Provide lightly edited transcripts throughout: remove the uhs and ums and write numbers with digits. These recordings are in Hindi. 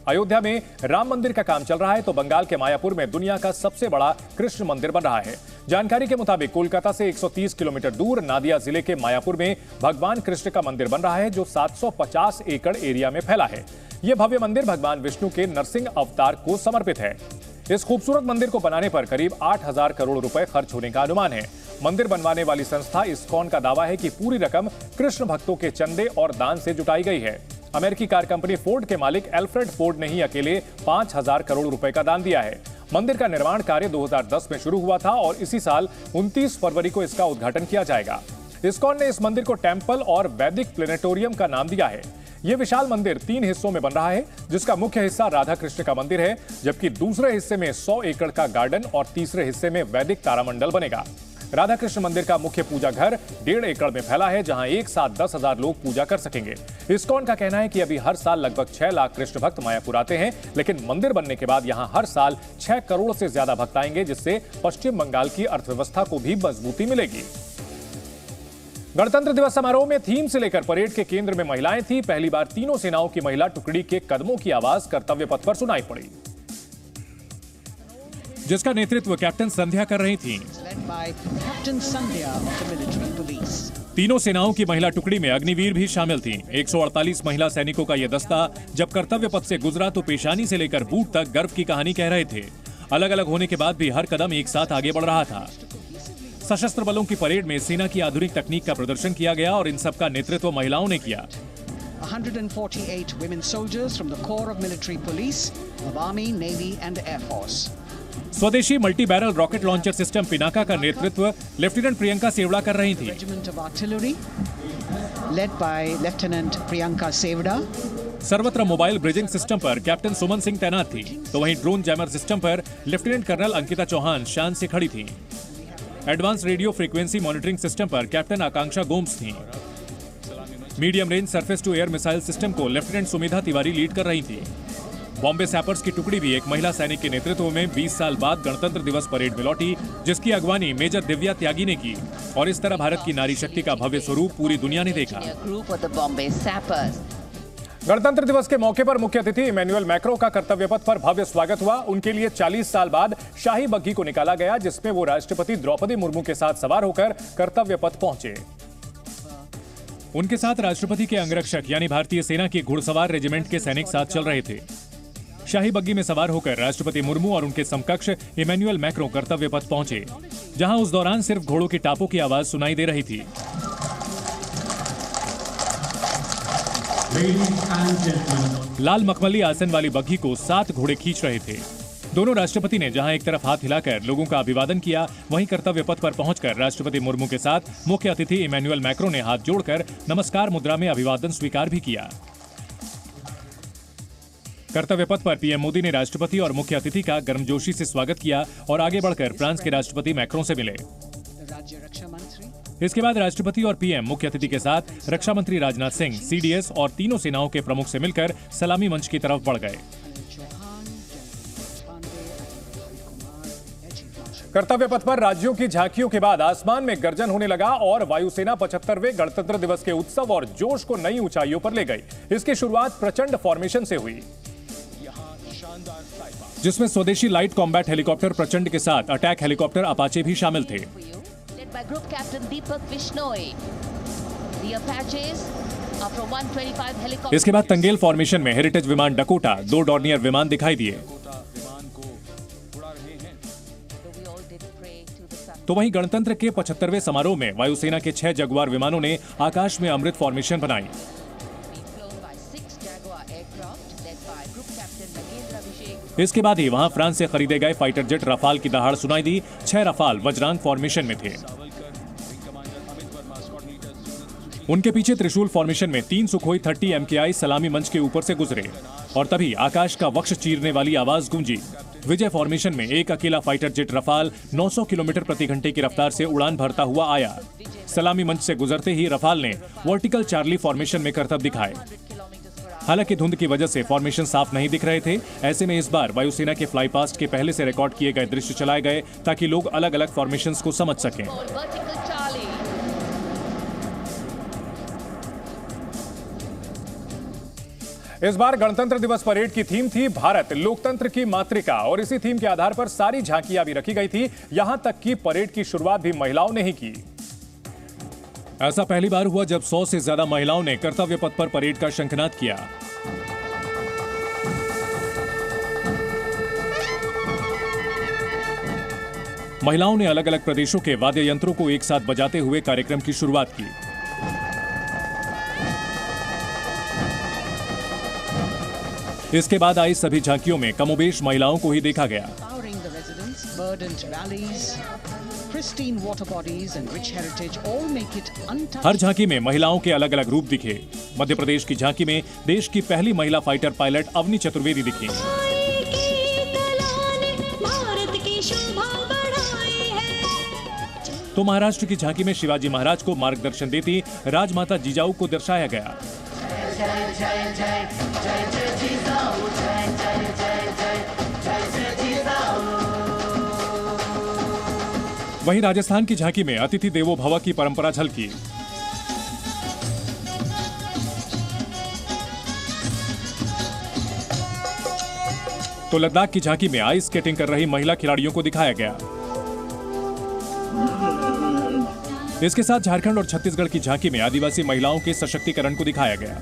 अयोध्या में राम मंदिर का काम चल रहा है तो बंगाल के मायापुर में दुनिया का सबसे बड़ा कृष्ण मंदिर बन रहा है। जानकारी के मुताबिक कोलकाता से 130 किलोमीटर दूर नादिया जिले के मायापुर में भगवान कृष्ण का मंदिर बन रहा है जो 750 एकड़ एरिया में फैला है। यह भव्य मंदिर भगवान विष्णु के नरसिंह अवतार को समर्पित है। इस खूबसूरत मंदिर को बनाने पर करीब 8,000 करोड़ रुपए खर्च होने का अनुमान है। मंदिर बनवाने वाली संस्था इस्कॉन का दावा है कि पूरी रकम कृष्ण भक्तों के चंदे और दान से जुटाई गई है। अमेरिकी कार कंपनी फोर्ड के मालिक एल्फ्रेड फोर्ड ने ही अकेले 5,000 करोड़ रुपए का दान दिया है। मंदिर का निर्माण कार्य 2010 में शुरू हुआ था और इसी साल 29 फरवरी को इसका उद्घाटन किया जाएगा। इस्कॉन ने इस मंदिर को टेम्पल और वैदिक प्लेनेटोरियम का नाम दिया है। यह विशाल मंदिर 3 हिस्सों में बन रहा है, जिसका मुख्य हिस्सा राधा कृष्ण का मंदिर है, जबकि दूसरे हिस्से में 100 एकड़ का गार्डन और तीसरे हिस्से में वैदिक तारामंडल बनेगा। राधा कृष्ण मंदिर का मुख्य पूजा घर 1.5 एकड़ में फैला है, जहां एक साथ 10,000 लोग पूजा कर सकेंगे। इस्कॉन का कहना है कि अभी हर साल लगभग 6 लाख कृष्ण भक्त मायापुर आते हैं, लेकिन मंदिर बनने के बाद यहां हर साल 6 करोड़ से ज्यादा भक्त आएंगे, जिससे पश्चिम बंगाल की अर्थव्यवस्था को भी मजबूती मिलेगी। गणतंत्र दिवस समारोह में थीम से लेकर परेड के केंद्र में महिलाएं थी। पहली बार तीनों सेनाओं की महिला टुकड़ी के कदमों की आवाज कर्तव्य पथ पर सुनाई पड़ी, जिसका नेतृत्व कैप्टन संध्या कर रही थीं। तीनों सेनाओं की महिला टुकड़ी में अग्निवीर भी शामिल थीं। 148 महिला सैनिकों का यह दस्ता जब कर्तव्य पथ से गुजरा तो पेशानी से लेकर बूट तक गर्व की कहानी कह रहे थे। अलग अलग होने के बाद भी हर कदम एक साथ आगे बढ़ रहा था। सशस्त्र बलों की परेड में सेना की आधुनिक तकनीक का प्रदर्शन किया गया और इन सब का नेतृत्व महिलाओं ने किया। 148 women soldiers from the Corps of Military Police of Army, Navy and Air Force. स्वदेशी multi barrel rocket launcher system Pinaka का नेतृत्व लेफ्टिनेंट प्रियंका सेवड़ा कर रही थी। Regiment of Artillery led by Lieutenant Priyanka Sevda. Sarvatra mobile bridging system पर कैप्टन सुमन सिंह तैनात थी, तो वहीं ड्रोन जैमर सिस्टम पर लेफ्टिनेंट कर्नल अंकिता चौहान शान से खड़ी थी। Advance radio frequency monitoring system पर कैप्टन आकांक्षा गोम्स थी। Medium range surface to air missile system को लेफ्टिनेंट सुमेधा तिवारी लीड कर रही थी। बॉम्बे सैपर्स की टुकड़ी भी एक महिला सैनिक के नेतृत्व में 20 साल बाद गणतंत्र दिवस परेड में लौटी, जिसकी अगवानी मेजर दिव्या त्यागी ने की और इस तरह भारत की नारी शक्ति का भव्य स्वरूप पूरी दुनिया ने देखा। गणतंत्र दिवस के मौके पर मुख्य अतिथि इमैनुअल मैक्रो का कर्तव्य पथ पर भव्य स्वागत हुआ। उनके लिए 40 साल बाद शाही बग्घी को निकाला गया, जिसमें वो राष्ट्रपति द्रौपदी मुर्मू के साथ सवार होकर कर्तव्य पथ पहुंचे। उनके साथ राष्ट्रपति के अंगरक्षक यानी भारतीय सेना के घुड़सवार रेजिमेंट के सैनिक साथ चल रहे थे। शाही बग्घी में सवार होकर राष्ट्रपति मुर्मू और उनके समकक्ष इमैनुअल मैक्रो कर्तव्य पथ पहुंचे, जहां उस दौरान सिर्फ घोड़ों के टापों की आवाज सुनाई दे रही थी। लाल मखमली आसन वाली बग्घी को 7 घोड़े खींच रहे थे। दोनों राष्ट्रपति ने जहां एक तरफ हाथ हिलाकर लोगों का अभिवादन किया, वहीं कर्तव्य पथ पर पहुंचकर राष्ट्रपति मुर्मू के साथ मुख्य अतिथि इमैनुअल मैक्रो ने हाथ जोड़कर नमस्कार मुद्रा में अभिवादन स्वीकार भी किया। कर्तव्य पथ पर पीएम मोदी ने राष्ट्रपति और मुख्य अतिथि का गर्मजोशी से स्वागत किया और आगे बढ़कर फ्रांस के राष्ट्रपति मैक्रों से मिले। इसके बाद राष्ट्रपति और पीएम मुख्य अतिथि के साथ रक्षा मंत्री राजनाथ सिंह, सीडीएस और तीनों सेनाओं के प्रमुख से मिलकर सलामी मंच की तरफ बढ़ गए। कर्तव्य पथ पर राज्यों की झांकियों के बाद आसमान में गर्जन होने लगा और वायुसेना 75वें गणतंत्र दिवस के उत्सव और जोश को नई ऊंचाइयों पर ले गई। इसकी शुरुआत प्रचंड फॉर्मेशन से हुई, जिसमें स्वदेशी लाइट कॉम्बैट हेलीकॉप्टर प्रचंड के साथ अटैक हेलीकॉप्टर अपाचे भी शामिल थे। इसके बाद तंगेल फॉर्मेशन में हेरिटेज विमान डकोटा 2 डॉर्नियर विमान दिखाई दिए। तो वहीं गणतंत्र के 75वें समारोह में वायुसेना के 6 जगुआर विमानों ने आकाश में अमृत फॉर्मेशन बनाई। इसके बाद ही वहां फ्रांस से खरीदे गए फाइटर जेट रफाल की दहाड़ सुनाई दी। 6 रफाल वज्रांग फॉर्मेशन में थे। उनके पीछे त्रिशूल फॉर्मेशन में 3 सुखोई 30 MKI सलामी मंच के ऊपर से गुजरे और तभी आकाश का वक्ष चीरने वाली आवाज गूंजी। विजय फॉर्मेशन में एक अकेला फाइटर जेट रफाल 900 किलोमीटर प्रति घंटे की रफ्तार से उड़ान भरता हुआ आया। सलामी मंच से गुजरते ही रफाल ने वर्टिकल चार्ली फॉर्मेशन में करतब दिखाए। हालांकि धुंध की वजह से फॉर्मेशन साफ नहीं दिख रहे थे। ऐसे में इस बार वायुसेना के फ्लाई पास्ट के पहले से रिकॉर्ड किए गए दृश्य चलाए गए ताकि लोग अलग अलग फॉर्मेशंस को समझ सकें। इस बार गणतंत्र दिवस परेड की थीम थी भारत लोकतंत्र की मातृका और इसी थीम के आधार पर सारी झांकियां भी रखी गई थी। यहां तक कि परेड की शुरुआत भी महिलाओं ने ही की। ऐसा पहली बार हुआ जब 100 से ज्यादा महिलाओं ने कर्तव्य पथ पर परेड का शंखनाद किया। महिलाओं ने अलग अलग प्रदेशों के वाद्य यंत्रों को एक साथ बजाते हुए कार्यक्रम की शुरुआत की। इसके बाद आई सभी झांकियों में कमोबेश महिलाओं को ही देखा गया। हर झांकी में महिलाओं के अलग अलग रूप दिखे। मध्य प्रदेश की झांकी में देश की पहली महिला फाइटर पायलट अवनी चतुर्वेदी दिखी। तो महाराष्ट्र की झांकी में शिवाजी महाराज को मार्गदर्शन देती राजमाता जिजाऊ को दर्शाया गया। वहीं राजस्थान की झांकी में अतिथि देवो भव की परंपरा झलकी। तो लद्दाख की झांकी में आइस स्केटिंग कर रही महिला खिलाड़ियों को दिखाया गया। इसके साथ झारखंड और छत्तीसगढ़ की झांकी में आदिवासी महिलाओं के सशक्तिकरण को दिखाया गया।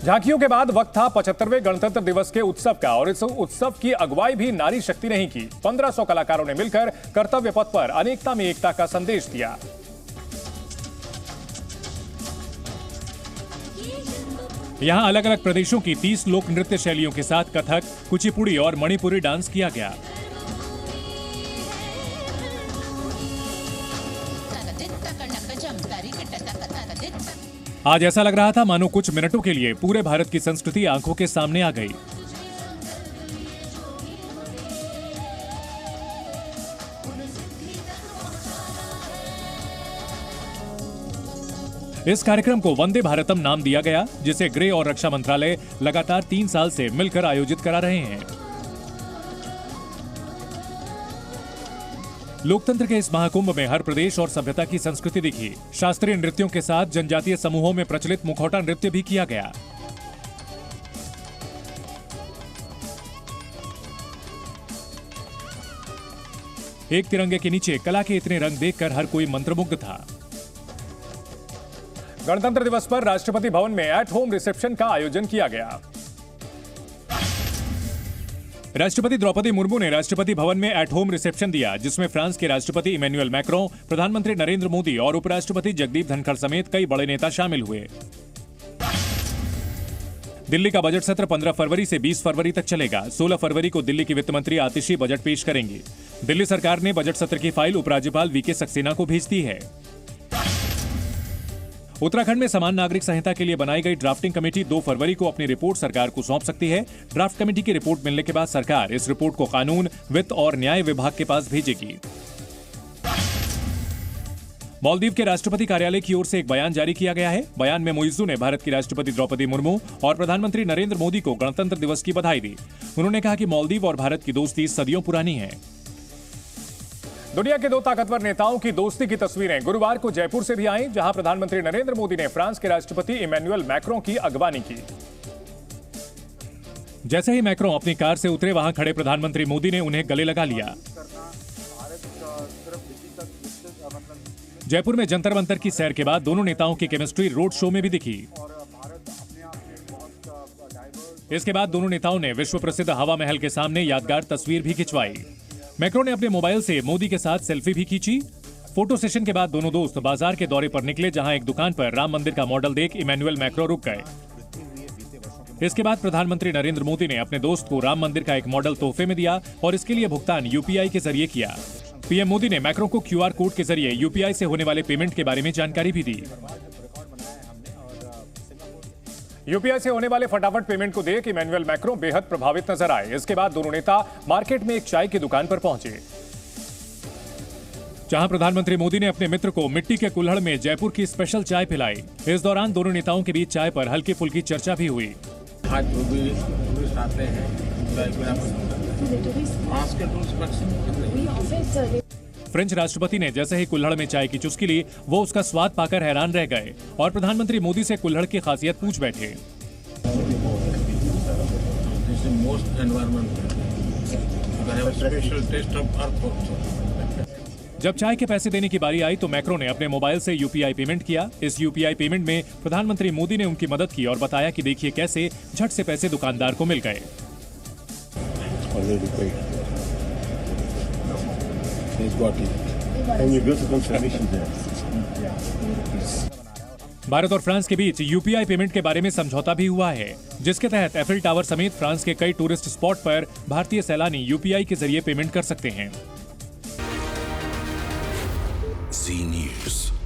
झांकियों के बाद वक्त था 75वें गणतंत्र दिवस के उत्सव का और इस उत्सव की अगुवाई भी नारी शक्ति ने ही की। 1500 कलाकारों ने मिलकर कर्तव्य पथ पर अनेकता में एकता का संदेश दिया। यहां अलग अलग प्रदेशों की 30 लोक नृत्य शैलियों के साथ कथक, कुचिपुड़ी और मणिपुरी डांस किया गया। आज ऐसा लग रहा था मानो कुछ मिनटों के लिए पूरे भारत की संस्कृति आंखों के सामने आ गई। इस कार्यक्रम को वंदे भारतम नाम दिया गया, जिसे गृह और रक्षा मंत्रालय लगातार 3 साल से मिलकर आयोजित करा रहे हैं। लोकतंत्र के इस महाकुंभ में हर प्रदेश और सभ्यता की संस्कृति दिखी। शास्त्रीय नृत्यों के साथ जनजातीय समूहों में प्रचलित मुखौटा नृत्य भी किया गया। एक तिरंगे के नीचे कला के इतने रंग देखकर हर कोई मंत्रमुग्ध था। गणतंत्र दिवस पर राष्ट्रपति भवन में एट होम रिसेप्शन का आयोजन किया गया। राष्ट्रपति द्रौपदी मुर्मू ने राष्ट्रपति भवन में एट होम रिसेप्शन दिया, जिसमें फ्रांस के राष्ट्रपति इमैनुअल मैक्रों, प्रधानमंत्री नरेंद्र मोदी और उपराष्ट्रपति जगदीप धनखड़ समेत कई बड़े नेता शामिल हुए। दिल्ली का बजट सत्र 15 फरवरी से 20 फरवरी तक चलेगा। 16 फरवरी को दिल्ली की वित्त मंत्री आतिशी बजट पेश करेंगी। दिल्ली सरकार ने बजट सत्र की फाइल उपराज्यपाल वीके सक्सेना को भेज दी है। उत्तराखंड में समान नागरिक संहिता के लिए बनाई गई ड्राफ्टिंग कमेटी 2 फरवरी को अपनी रिपोर्ट सरकार को सौंप सकती है। ड्राफ्ट कमेटी की रिपोर्ट मिलने के बाद सरकार इस रिपोर्ट को कानून, वित्त और न्याय विभाग के पास भेजेगी। मालदीव के राष्ट्रपति कार्यालय की ओर से एक बयान जारी किया गया है। बयान में मुइज्जू ने भारत की राष्ट्रपति द्रौपदी मुर्मू और प्रधानमंत्री नरेंद्र मोदी को गणतंत्र दिवस की बधाई दी। उन्होंने कहा कि मालदीव और भारत की दोस्ती सदियों पुरानी है। दुनिया के 2 ताकतवर नेताओं की दोस्ती की तस्वीरें गुरुवार को जयपुर से भी आईं, जहां प्रधानमंत्री नरेंद्र मोदी ने फ्रांस के राष्ट्रपति इमैनुअल मैक्रों की अगवानी की। जैसे ही मैक्रों अपनी कार से उतरे, वहां खड़े प्रधानमंत्री मोदी ने उन्हें गले लगा लिया। जयपुर में जंतर मंतर की सैर के बाद दोनों नेताओं की केमिस्ट्री रोड शो में भी दिखी। इसके बाद दोनों नेताओं ने विश्व प्रसिद्ध हवा महल के सामने यादगार तस्वीर भी खिंचवाई। मैक्रों ने अपने मोबाइल से मोदी के साथ सेल्फी भी खींची। फोटो सेशन के बाद दोनों दोस्त बाजार के दौरे पर निकले, जहां एक दुकान पर राम मंदिर का मॉडल देख इमैनुअल मैक्रों रुक गए। इसके बाद प्रधानमंत्री नरेंद्र मोदी ने अपने दोस्त को राम मंदिर का एक मॉडल तोहफे में दिया और इसके लिए भुगतान यूपीआई के जरिए किया। पीएम मोदी ने मैक्रों को क्यूआर कोड के जरिए यूपीआई से होने वाले पेमेंट के बारे में जानकारी भी दी। यूपीआई से होने वाले फटाफट पेमेंट को देख इमैनुअल मैक्रों बेहद प्रभावित नजर आए। इसके बाद दोनों नेता मार्केट में एक चाय की दुकान पर पहुंचे, जहां प्रधानमंत्री मोदी ने अपने मित्र को मिट्टी के कुल्हड़ में जयपुर की स्पेशल चाय पिलाई। इस दौरान दोनों नेताओं के बीच चाय पर हल्की फुल्की चर्चा भी हुई। आज टूरिस्ट आते हैं, फ्रेंच राष्ट्रपति ने जैसे ही कुल्हड़ में चाय की चुस्की ली, वो उसका स्वाद पाकर हैरान रह गए और प्रधानमंत्री मोदी से कुल्हड़ की खासियत पूछ बैठे। This is most environmental. You have a special taste of earth also. जब चाय के पैसे देने की बारी आई तो मैक्रो ने अपने मोबाइल से यूपीआई पेमेंट किया। इस यूपीआई पेमेंट में प्रधानमंत्री मोदी ने उनकी मदद की और बताया कि देखिए कैसे झट से पैसे दुकानदार को मिल गए। भारत और फ्रांस के बीच यूपीआई पेमेंट के बारे में समझौता भी हुआ है, जिसके तहत एफिल टावर समेत फ्रांस के कई टूरिस्ट स्पॉट पर भारतीय सैलानी यूपीआई के जरिए पेमेंट कर सकते हैं। Z News।